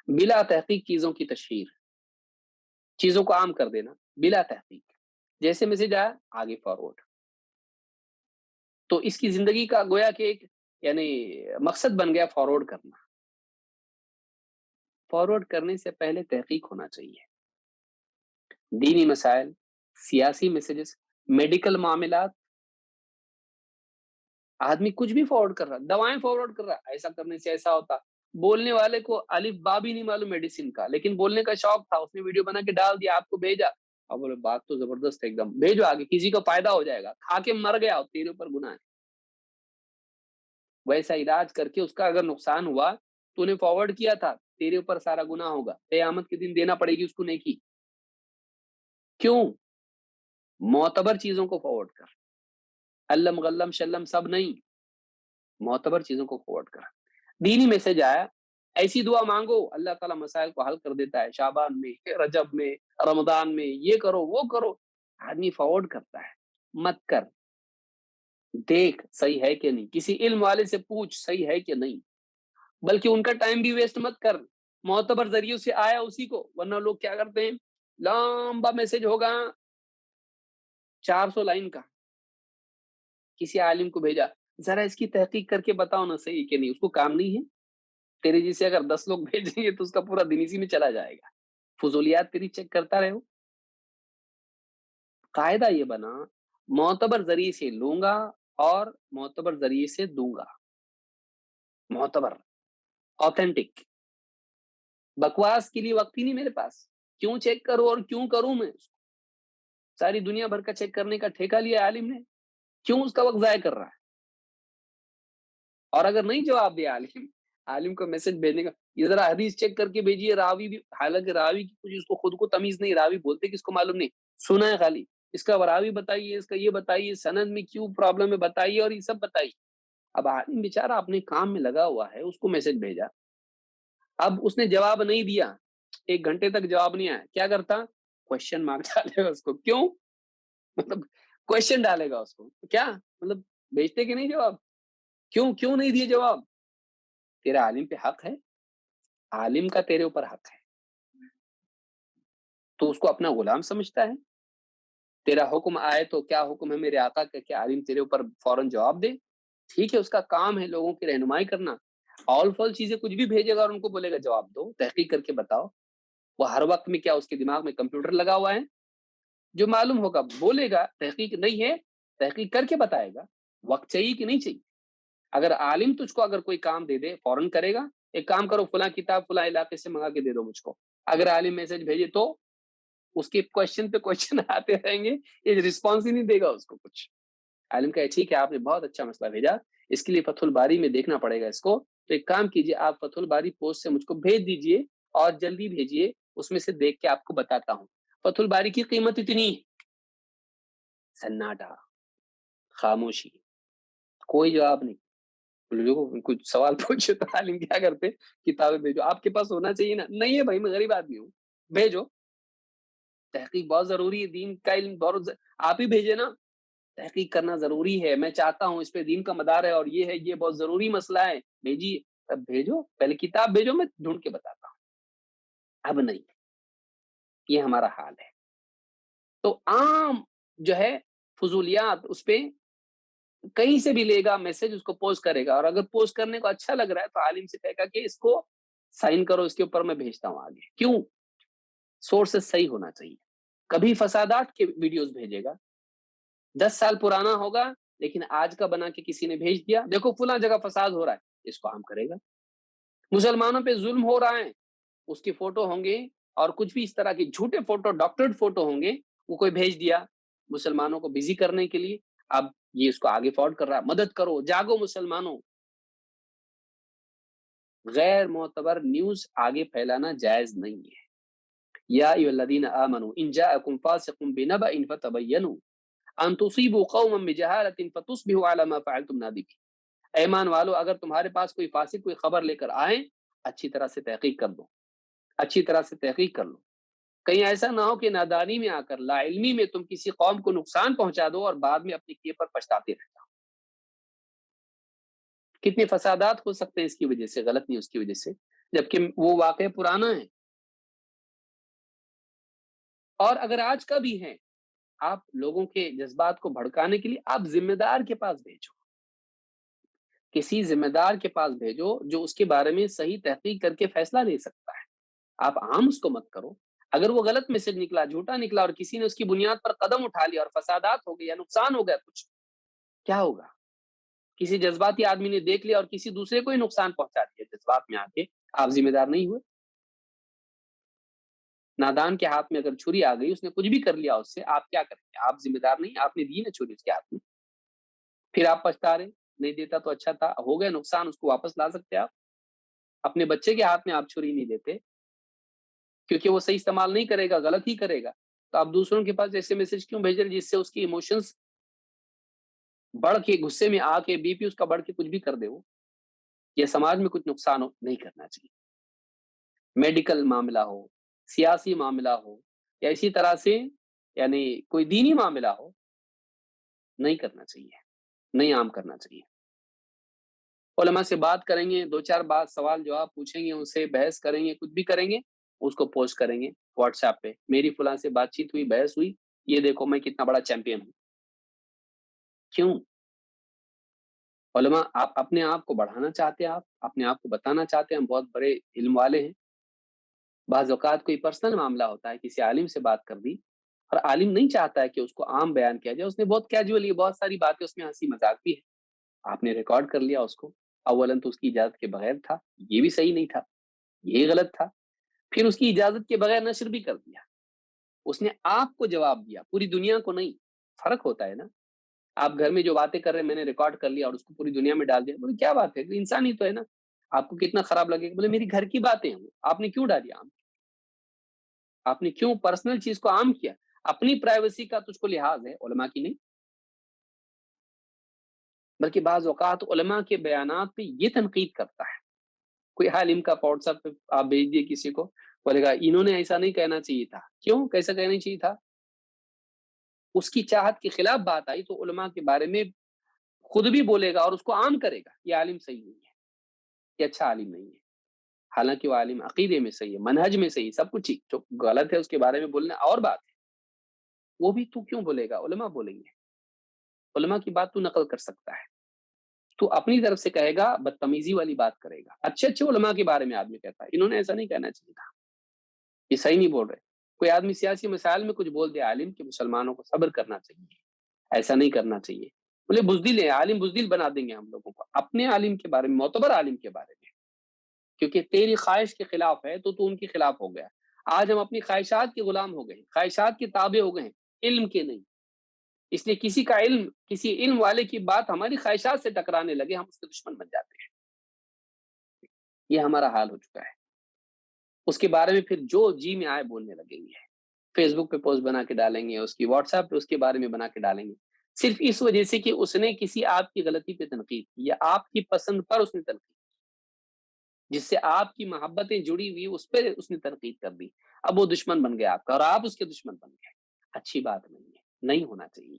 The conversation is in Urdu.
بلا تحقیق چیزوں کی تشہیر، چیزوں کو عام کر دینا بلا تحقیق، جیسے میسج آیا آگے فارورڈ. تو اس کی زندگی کا گویا کہ ایک یعنی مقصد بن گیا فارورڈ کرنا. فارورڈ کرنے سے پہلے تحقیق ہونا چاہیے. دینی مسائل، سیاسی میسیجز، میڈیکل معاملات، آدمی کچھ بھی فارورڈ کر رہا، دوائیں فارورڈ کر رہا، ایسا کرنے سے ایسا ہوتا. بولنے والے کو الف با بھی نہیں معلوم میڈیسن کا، لیکن بولنے کا شوق تھا، اس نے ویڈیو بنا کے ڈال دیا، آپ کو بھیجا. اب بولے بات تو زبردست ہے ایک دم، بھیجو آگے، کسی کو فائدہ ہو جائے گا. کھا کے مر گیا تیرے اوپر گناہ ہے. ویسا علاج کر کے اس کا اگر نقصان ہوا تو نے فارورڈ کیا تھا، تیرے اوپر سارا گناہ ہوگا، قیامت کے دن دینا پڑے گی اس کو نیکی. کیوں؟ معتبر چیزوں کو فارورڈ کر، علم غلم شلم سب نہیں، معتبر چیزوں کو فارورڈ کر. دینی میسج آیا، ایسی دعا مانگو، اللہ تعالیٰ مسائل کو حل کر دیتا ہے. شعبان میں، رجب میں، رمضان میں، یہ کرو وہ کرو. آدمی فارورڈ کرتا ہے. مت کر، دیکھ صحیح ہے کہ نہیں، کسی علم والے سے پوچھ صحیح ہے کہ نہیں، بلکہ ان کا ٹائم بھی ویسٹ مت کر. معتبر ذریعوں سے آیا اسی کو، ورنہ لوگ کیا کرتے ہیں، لمبا میسج ہوگا 400 لائن کا، کسی عالم کو بھیجا، ذرا اس کی تحقیق کر کے بتاؤ نا صحیح کہ نہیں. اس کو کام نہیں ہے. تیرے جیسے اگر 10 لوگ بھیجیں گے تو اس کا پورا دن اسی میں چلا جائے گا. فضولیات تیری چیک کرتا رہو. قاعدہ یہ بنا، معتبر ذریعے سے لوں گا اور معتبر ذریعے سے دوں گا. معتبر، آتھینٹک. بکواس کے لیے وقت ہی نہیں میرے پاس. کیوں چیک کروں اور کیوں کروں میں اس کو؟ ساری دنیا بھر کا چیک کرنے کا ٹھیکہ لیا عالم نے، کیوں اس کا وقت ضائع کر رہا ہے؟ اور اگر نہیں جواب دیا عالم کو میسج بھیجنے کا، یہ ذرا حدیث چیک کر کے بھیجیے. راوی بھی، حالانکہ راوی کی کچھ اس کو خود کو تمیز نہیں، راوی بولتے کس کو معلوم نہیں، سنا ہے خالی. اس کا راوی بتائیے، اس کا یہ بتائیے، سند میں کیوں پرابلم ہے بتائیے، اور یہ سب بتائیے. اب عالم بیچارہ اپنے کام میں لگا ہوا ہے، اس کو میسج بھیجا، اب اس نے جواب نہیں دیا، 1 گھنٹے تک جواب نہیں آیا، کیا کرتا؟ کوشچن مارک ڈالے گا اس کو. کیوں؟ مطلب کوشچن ڈالے گا اس کو. کیا مطلب، بھیجتے کہ نہیں جواب؟ کیوں نہیں دیے جواب؟ تیرا عالم پہ حق ہے، عالم کا تیرے اوپر حق ہے. تو اس کو اپنا غلام سمجھتا ہے. تیرا حکم آئے تو کیا حکم ہے میرے آقا کا کہ عالم تیرے اوپر فوراً جواب دے؟ ٹھیک ہے، اس کا کام ہے لوگوں کی رہنمائی کرنا. آل فال چیزیں کچھ بھی بھیجے گا اور ان کو بولے گا جواب دو، تحقیق کر کے بتاؤ. وہ ہر وقت میں کیا اس کے دماغ میں کمپیوٹر لگا ہوا ہے؟ جو معلوم ہوگا بولے گا. تحقیق نہیں ہے، تحقیق کر کے بتائے گا. وقت چاہیے کہ نہیں چاہیے؟ اگر عالم تجھ کو اگر کوئی کام دے دے فوراً کرے گا. ایک کام کرو، فلاں کتاب فلاں علاقے سے منگا کے دے دو مجھ کو. اگر عالم میسج بھیجے تو اس کے کوشچن پہ کوشچن آتے رہیں گے، یہ رسپانس ہی نہیں دے گا اس کو کچھ. عالم کہے ٹھیک ہے آپ نے بہت اچھا مسئلہ بھیجا، اس کے لیے فتح الباری میں دیکھنا پڑے گا اس کو. تو ایک کام کیجیے، آپ فتح الباری پوسٹ سے مجھ کو بھیج دیجئے اور جلدی بھیجیے، اس میں سے دیکھ کے آپ کو بتاتا ہوں. فتح الباری کی قیمت اتنی. سناٹا، خاموشی، کوئی جواب نہیں. کچھ سوال پوچھے تو عالم کیا کرتے، کتابیں بھیجو. آپ کے پاس ہونا چاہیے نا. نہیں ہے بھائی، میں غریب آدمی ہوں. بھیجو. تحقیق بہت ضروری ہے، دین کا علم بہت آپ ہی بھیجے نا. تحقیق کرنا ضروری ہے، میں چاہتا ہوں اس پہ دین کا مدار ہے اور یہ ہے، یہ بہت ضروری مسئلہ ہے. بھیجیے. اب بھیجو، پہلے کتاب بھیجو، میں ڈھونڈ کے بتاتا ہوں. اب نہیں، یہ ہمارا حال ہے. تو عام جو ہے فضولیات، اس پہ کہیں سے بھی لے گا میسج، اس کو پوسٹ کرے گا. اور اگر پوسٹ کرنے کو اچھا لگ رہا ہے تو عالم سے کہے گا کہ اس کو سائن کرو، اس کے اوپر میں بھیجتا ہوں آگے. کیوں؟ سورسز صحیح ہونا چاہیے. کبھی فسادات کے ویڈیوز بھیجے گا، 10 سال پرانا ہوگا لیکن آج کا بنا کے کسی نے بھیج دیا، دیکھو فلاں جگہ فساد ہو رہا ہے، اس کو عام کرے گا. مسلمانوں پہ ظلم ہو رہا ہے، اس کے فوٹو ہوں گے اور کچھ بھی اس طرح کے جھوٹے فوٹو، ڈاکٹرڈ فوٹو ہوں گے، وہ کوئی بھیج دیا مسلمانوں کو بزی کرنے کے لیے. اب یہ اس کو آگے فارورڈ کر رہا ہے، مدد کرو، جاگو مسلمانوں. غیر معتبر نیوز آگے پھیلانا جائز نہیں ہے. یا ایھا الذین آمنوا ان جاءکم فاسق بنبأ فتبینوا ان تصیبوا قوما بجہالۃ فتصبحوا علی ما فعلتم نادمین. ایمان والو، اگر تمہارے پاس کوئی فاسق کوئی خبر لے کر آئے، اچھی طرح سے تحقیق کر دو، اچھی طرح سے تحقیق کر لو. کہیں ایسا نہ ہو کہ نادانی میں آ کر، لا علمی میں تم کسی قوم کو نقصان پہنچا دو اور بعد میں اپنے کیے پر پچھتاتے رہ جاؤ. کتنے فسادات ہو سکتے ہیں اس کی وجہ سے، غلط نیوز کی وجہ سے. جبکہ وہ واقعہ پرانا ہے. اور اگر آج کا بھی ہے، آپ لوگوں کے جذبات کو بھڑکانے کے لیے آپ ذمہ دار کے پاس بھیجو. کسی ذمہ دار کے پاس بھیجو جو اس کے بارے میں صحیح تحقیق کر کے فیصلہ لے سکتا ہے. آپ عام اس کو مت کرو. اگر وہ غلط میسج نکلا، جھوٹا نکلا، اور کسی نے اس کی بنیاد پر قدم اٹھا لیا اور فسادات ہو گئے یا نقصان ہو گیا کچھ، کیا ہوگا؟ کسی جذباتی آدمی نے دیکھ لیا اور کسی دوسرے کو ہی نقصان پہنچا دیا جذبات میں آ کے، آپ ذمہ دار نہیں ہوئے؟ نادان کے ہاتھ میں اگر چھری آ گئی، اس نے کچھ بھی کر لیا اس سے، آپ کیا کریں گے؟ آپ ذمہ دار نہیں، آپ نے دی نا چھری اس کے ہاتھ میں. پھر آپ پچھتا رہے، نہیں دیتا تو اچھا تھا، ہو گیا نقصان، اس کو واپس لا سکتے آپ. اپنے بچے کے ہاتھ میں آپ چھری نہیں دیتے کیونکہ وہ صحیح استعمال نہیں کرے گا، غلط ہی کرے گا. تو آپ دوسروں کے پاس ایسے میسج کیوں بھیج رہے ہیں جس سے اس کی ایموشنز بڑھ کے، غصے میں آ کے بی پی اس کا بڑھ کے کچھ بھی کر دے وہ، یا سماج میں کچھ نقصان ہو؟ نہیں کرنا چاہیے. میڈیکل معاملہ ہو، سیاسی معاملہ ہو، یا اسی طرح سے یعنی کوئی دینی معاملہ ہو، نہیں کرنا چاہیے، نہیں عام کرنا چاہیے. علماء سے بات کریں گے، دو چار بات سوال جواب پوچھیں گے، ان سے بحث کریں گے، کچھ بھی کریں گے، اس کو پوسٹ کریں گے واٹس ایپ پہ، میری فلاں سے بات چیت ہوئی، بحث ہوئی، یہ دیکھو میں کتنا بڑا چیمپئن ہوں. کیوں؟ علماء آپ اپنے آپ کو بڑھانا چاہتے ہیں، آپ اپنے آپ کو بتانا چاہتے ہیں ہم بہت بڑے علم والے ہیں. بعض اوقات کوئی پرسنل معاملہ ہوتا ہے، کسی عالم سے بات کر دی، اور عالم نہیں چاہتا ہے کہ اس کو عام بیان کیا جائے، اس نے بہت کیجولی بہت ساری باتیں اس میں ہنسی مذاق بھی ہے، آپ نے ریکارڈ کر لیا اس کو. اولاً تو اس کی اجازت کے بغیر تھا، یہ بھی صحیح نہیں تھا، یہ غلط تھا. پھر اس کی اجازت کے بغیر نشر بھی کر دیا. اس نے آپ کو جواب دیا، پوری دنیا کو نہیں. فرق ہوتا ہے نا. آپ گھر میں جو باتیں کر رہے ہیں میں نے ریکارڈ کر لیا اور اس کو پوری دنیا میں ڈال دیا، بولے کیا بات ہے، انسان ہی تو ہے نا. آپ کو کتنا خراب لگے گا؟ بولے میری گھر کی باتیں ہیں، آپ نے کیوں ڈالی عام؟ آپ نے کیوں پرسنل چیز کو عام کیا؟ اپنی پرائیویسی کا تجھ کو لحاظ ہے، علماء کی نہیں. بلکہ بعض اوقات علماء کے بیانات پہ یہ تنقید کرتا ہے. کوئی عالم کا واٹس ایپ پہ آپ بھیج دیے کسی کو، بولے گا انہوں نے ایسا نہیں کہنا چاہیے تھا. کیوں؟ کیسا کہنا چاہیے تھا؟ اس کی چاہت کے خلاف بات آئی تو علماء کے بارے میں خود بھی بولے گا اور اس کو عام کرے گا، یہ عالم صحیح نہیں ہے، یہ اچھا عالم نہیں ہے. حالانکہ وہ عالم عقیدے میں صحیح ہے، منہج میں صحیح، سب کچھ جو غلط ہے اس کے بارے میں بولنا اور بات ہے. وہ بھی تو کیوں بولے گا؟ علماء بولیں گے. علماء کی بات تو نقل کر سکتا ہے، تو اپنی طرف سے کہے گا، بدتمیزی والی بات کرے گا. اچھے اچھے علماء کے بارے میں آدمی کہتا ہے انہوں نے ایسا نہیں کہنا چاہیے تھا، یہ صحیح نہیں بول رہے. کوئی آدمی سیاسی مسائل میں کچھ بول دے عالم کہ مسلمانوں کو صبر کرنا چاہیے، ایسا نہیں کرنا چاہیے، بولے بزدل ہے عالم، بزدل بنا دیں گے ہم لوگوں کو اپنے عالم کے بارے میں، معتبر عالم کے بارے میں. کیونکہ تیری خواہش کے خلاف ہے تو ان کے خلاف ہو گیا. آج ہم اپنی خواہشات کے غلام ہو گئے، خواہشات کے تابع ہو گئے ہیں، علم کے نہیں. اس لیے کسی کا علم، کسی علم والے کی بات ہماری خواہشات سے ٹکرانے لگے، ہم اس کے دشمن بن جاتے ہیں. یہ ہمارا حال ہو چکا ہے. اس کے بارے میں پھر جو جی میں آئے بولنے لگیں گے، فیس بک پہ پوسٹ بنا کے ڈالیں گے، اس کی واٹس ایپ پہ اس کے بارے میں بنا کے ڈالیں گے، صرف اس وجہ سے کہ اس نے کسی آپ کی غلطی پہ تنقید کی یا آپ کی پسند پر اس نے تنقید کی، جس سے آپ کی محبتیں جڑی ہوئی اس پہ اس نے تنقید کر دی. اب وہ دشمن بن گیا آپ کا اور آپ اس کے دشمن بن گئے. اچھی بات نہیں ہے، نہیں ہونا چاہیے.